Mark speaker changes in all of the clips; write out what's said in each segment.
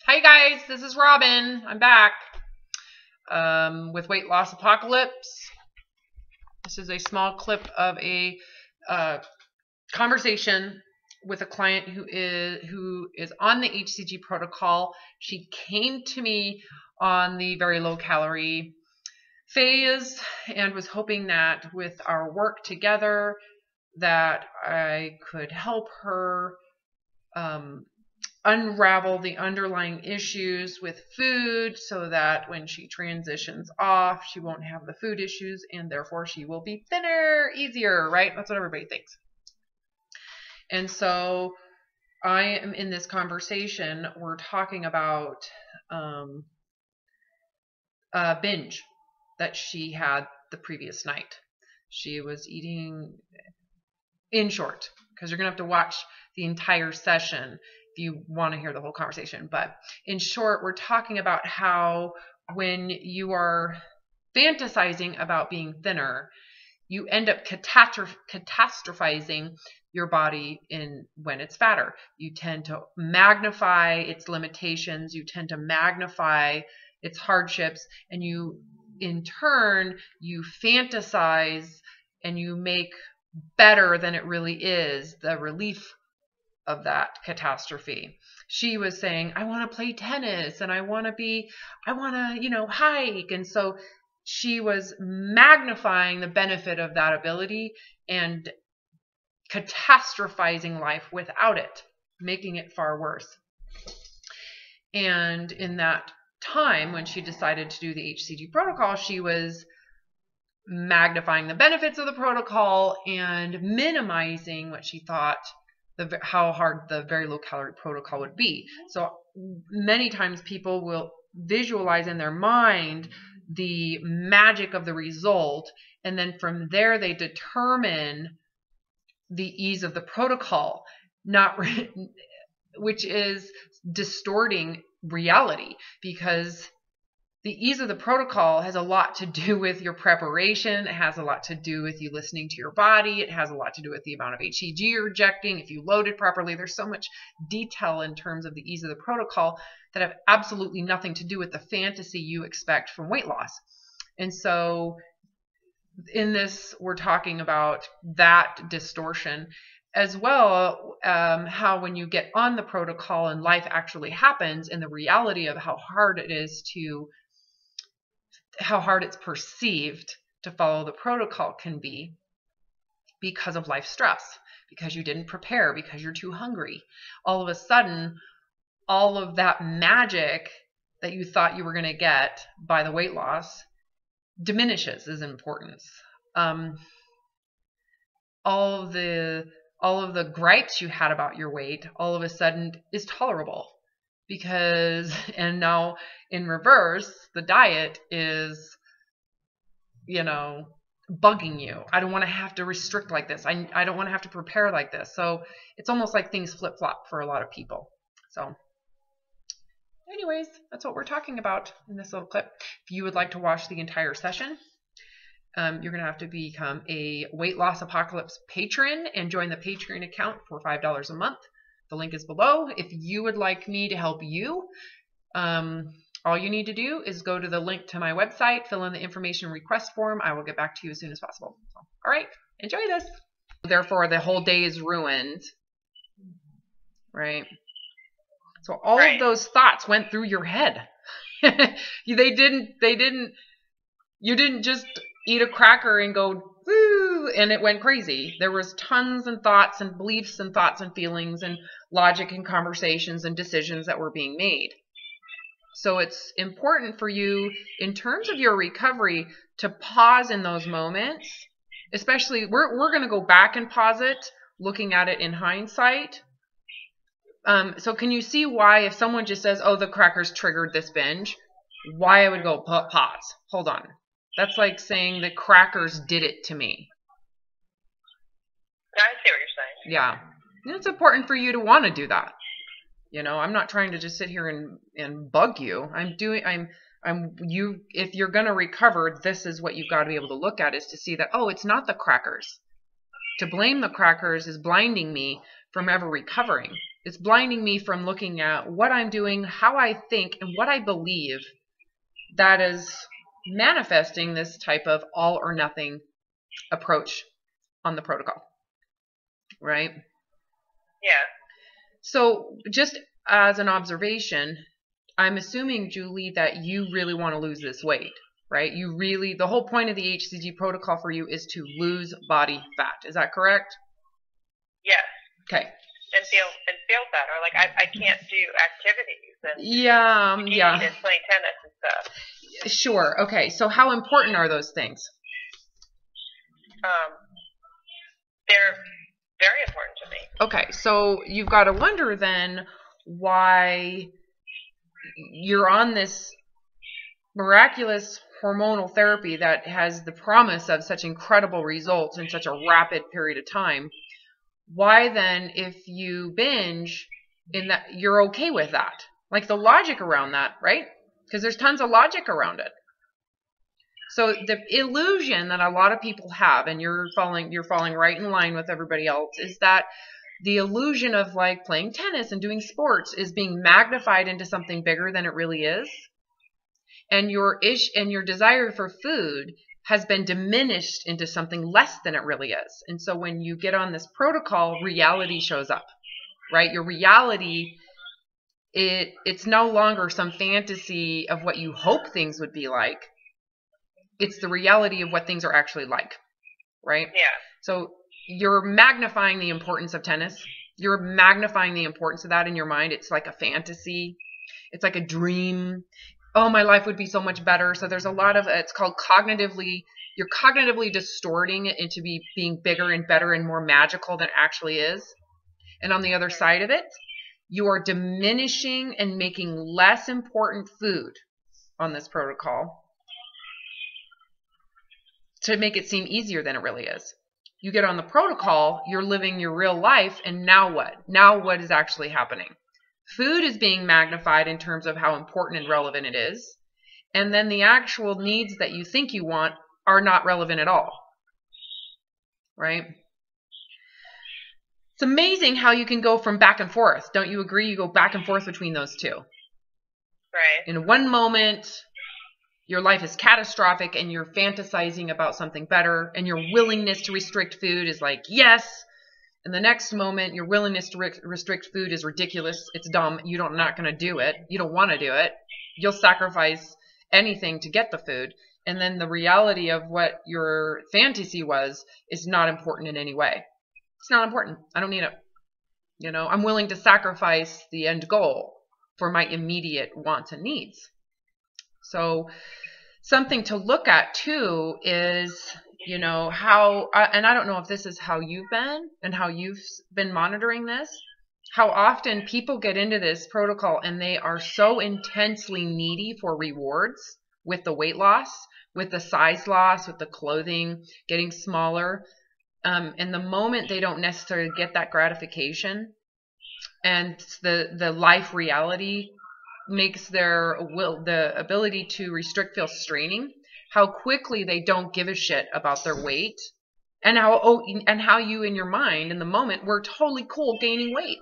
Speaker 1: Hi guys, this is Robin. I'm back with Weight Loss Apocalypse. This is a small clip of a conversation with a client who is on the HCG protocol. She came to me on the very low calorie phase and was hoping that with our work together that I could help her unravel the underlying issues with food so that when she transitions off, she won't have the food issues and therefore she will be thinner, easier, right? That's what everybody thinks. And so I am in this conversation. We're talking about a binge that she had the previous night. She was eating, in short, because you're going to have to watch the entire session if you want to hear the whole conversation. But in short, we're talking about how when you are fantasizing about being thinner, you end up catastrophizing your body when it's fatter. You tend to magnify its limitations. You tend to magnify its hardships. And you, in turn, you fantasize and you make better than it really is the relief of that catastrophe. She was saying, I want to play tennis and I want to, hike. And so she was magnifying the benefit of that ability and catastrophizing life without it, making it far worse. And in that time, when she decided to do the HCG protocol, she was magnifying the benefits of the protocol and minimizing what she thought how hard the very low calorie protocol would be. So many times people will visualize in their mind the magic of the result, and then from there they determine the ease of the protocol, which is distorting reality, because the ease of the protocol has a lot to do with your preparation. It has a lot to do with you listening to your body. It has a lot to do with the amount of HCG you're injecting, if you load it properly. There's so much detail in terms of the ease of the protocol that have absolutely nothing to do with the fantasy you expect from weight loss. And so in this, we're talking about that distortion, as well how when you get on the protocol and life actually happens, and the reality of how hard it's perceived to follow the protocol can be because of life stress, because you didn't prepare, because you're too hungry. All of a sudden, all of that magic that you thought you were going to get by the weight loss diminishes in importance. All of the gripes you had about your weight all of a sudden is tolerable. And now in reverse, the diet is, bugging you. I don't want to have to restrict like this. I don't want to have to prepare like this. So it's almost like things flip-flop for a lot of people. So anyways, that's what we're talking about in this little clip. If you would like to watch the entire session, you're going to have to become a Weight Loss Apocalypse patron and join the Patreon account for $5 a month. The link is below. If you would like me to help you, all you need to do is go to the link to my website, fill in the information request form. I will get back to you as soon as possible. So, all right, enjoy this. Therefore, the whole day is ruined, right? So all of those thoughts went through your head. You didn't just eat a cracker and go, woo, and it went crazy. There was tons and thoughts and beliefs and thoughts and feelings and logic and conversations and decisions that were being made. So it's important for you, in terms of your recovery, to pause in those moments. Especially, we're going to go back and pause it, looking at it in hindsight. So can you see why, if someone just says, oh, the crackers triggered this binge, why I would go pause? Hold on. That's like saying the crackers did it to me.
Speaker 2: I see what you're saying.
Speaker 1: Yeah. And it's important for you to want to do that. I'm not trying to just sit here and bug you. If you're going to recover, this is what you've got to be able to look at, is to see that, oh, it's not the crackers. To blame the crackers is blinding me from ever recovering. It's blinding me from looking at what I'm doing, how I think, and what I believe that is manifesting this type of all or nothing approach on the protocol, right?
Speaker 2: Yeah.
Speaker 1: So just as an observation, I'm assuming, Julie, that you really want to lose this weight, right? The whole point of the HCG protocol for you is to lose body fat. Is that correct?
Speaker 2: Yes.
Speaker 1: Okay.
Speaker 2: And feel better. Like I can't do activities and
Speaker 1: Yeah.
Speaker 2: and play tennis and stuff.
Speaker 1: Sure. Okay. So how important are those things?
Speaker 2: They're very important to me.
Speaker 1: Okay. So you've got to wonder then why you're on this miraculous hormonal therapy that has the promise of such incredible results in such a rapid period of time. Why then, if you binge in that, you're okay with that? Like the logic around that, right? Because there's tons of logic around it. So the illusion that a lot of people have, and you're falling right in line with everybody else, is that the illusion of like playing tennis and doing sports is being magnified into something bigger than it really is. And your desire for food has been diminished into something less than it really is. And so when you get on this protocol, reality shows up, right? Your reality, it's no longer some fantasy of what you hope things would be like. It's the reality of what things are actually like, right?
Speaker 2: Yeah.
Speaker 1: So you're magnifying the importance of tennis. You're magnifying the importance of that in your mind. It's like a fantasy. It's like a dream. Oh, my life would be so much better. So there's a lot of, it's called you're cognitively distorting it into being bigger and better and more magical than it actually is. And on the other side of it, you are diminishing and making less important food on this protocol to make it seem easier than it really is. You get on the protocol, you're living your real life, and now what? Now what is actually happening? Food is being magnified in terms of how important and relevant it is. And then the actual needs that you think you want are not relevant at all. Right? It's amazing how you can go from back and forth. Don't you agree? You go back and forth between those two.
Speaker 2: Right.
Speaker 1: In one moment, your life is catastrophic and you're fantasizing about something better, and your willingness to restrict food is like, yes. And the next moment, your willingness to restrict food is ridiculous. It's dumb. You're not going to do it. You don't want to do it. You'll sacrifice anything to get the food. And then the reality of what your fantasy was is not important in any way. It's not important. I don't need it. I'm willing to sacrifice the end goal for my immediate wants and needs. So something to look at too is, how, and I don't know if this is how you've been and how you've been monitoring this, how often people get into this protocol and they are so intensely needy for rewards with the weight loss, with the size loss, with the clothing getting smaller. And the moment they don't necessarily get that gratification and the life reality makes the ability to restrict feel straining, how quickly they don't give a shit about their weight, and how you in your mind in the moment were totally cool gaining weight.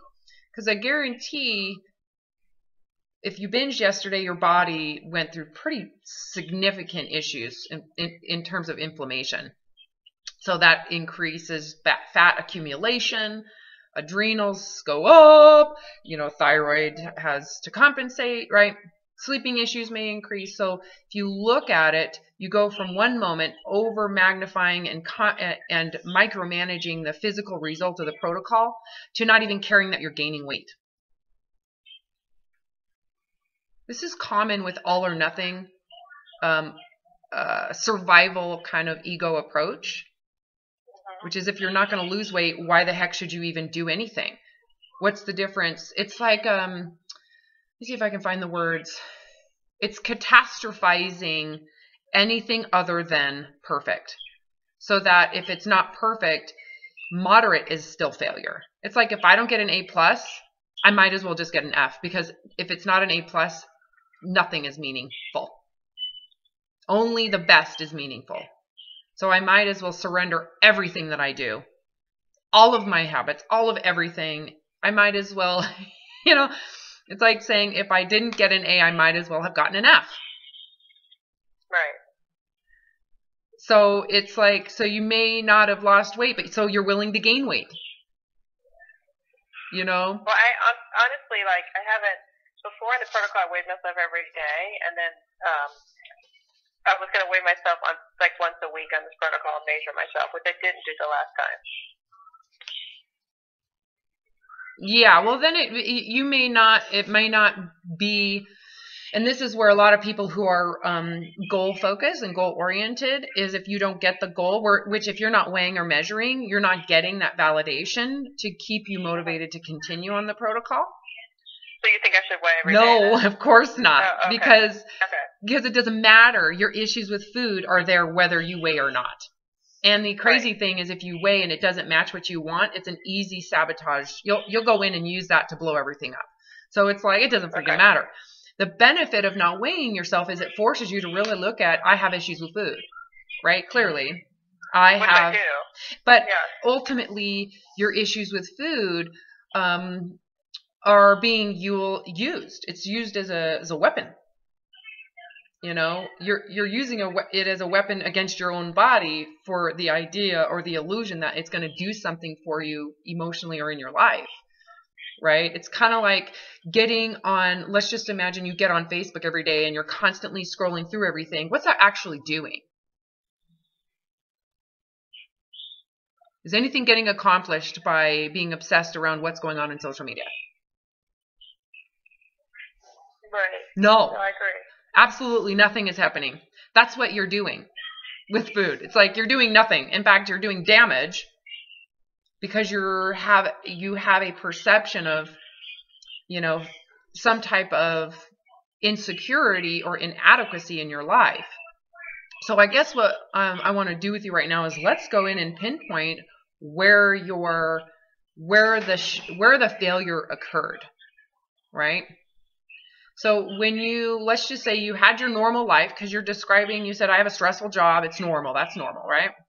Speaker 1: Because I guarantee if you binged yesterday, your body went through pretty significant issues in terms of inflammation. So that increases fat accumulation, adrenals go up, thyroid has to compensate, right? Sleeping issues may increase. So if you look at it, you go from one moment over magnifying and micromanaging the physical result of the protocol to not even caring that you're gaining weight. This is common with all or nothing survival kind of ego approach, which is if you're not going to lose weight, why the heck should you even do anything? What's the difference? It's like, let me see if I can find the words. It's catastrophizing anything other than perfect. So that if it's not perfect, moderate is still failure. It's like if I don't get an A+, I might as well just get an F, because if it's not an A+, nothing is meaningful. Only the best is meaningful. So I might as well surrender everything that I do, all of my habits, all of everything, I might as well, you know, it's like saying if I didn't get an A, I might as well have gotten an F.
Speaker 2: Right.
Speaker 1: So it's like, so you may not have lost weight, but so you're willing to gain weight. You know?
Speaker 2: Well, I honestly, like, I haven't, before in the protocol, I weighed myself every day, and then I was going to weigh myself on like once a week on this protocol and measure myself, which I didn't do the last time.
Speaker 1: Yeah, well then you may not, it may not be, and this is where a lot of people who are goal focused and goal oriented is if you don't get the goal, which if you're not weighing or measuring, you're not getting that validation to keep you motivated to continue on the protocol.
Speaker 2: So you think I should weigh every day?
Speaker 1: No, of course not,
Speaker 2: Oh, okay.
Speaker 1: because it doesn't matter. Your issues with food are there whether you weigh or not. And the crazy thing is if you weigh and it doesn't match what you want, it's an easy sabotage. You'll go in and use that to blow everything up. So it's like, it doesn't freaking matter. The benefit of not weighing yourself is it forces you to really look at, I have issues with food, right? Clearly. I have. But ultimately, your issues with food are being used. It's used as a weapon. You know, you're using it as a weapon against your own body for the idea or the illusion that it's going to do something for you emotionally or in your life, right? It's kind of like getting on, let's just imagine you get on Facebook every day and you're constantly scrolling through everything. What's that actually doing? Is anything getting accomplished by being obsessed around what's going on in social media?
Speaker 2: Right.
Speaker 1: No.
Speaker 2: I agree.
Speaker 1: Absolutely nothing is happening. That's what you're doing with food. It's like you're doing nothing. In fact, you're doing damage because you have a perception of, you know, some type of insecurity or inadequacy in your life. So I guess what I want to do with you right now is let's go in and pinpoint where the failure occurred, right? So when let's just say you had your normal life, because you're describing, you said, I have a stressful job. It's normal. That's normal, right?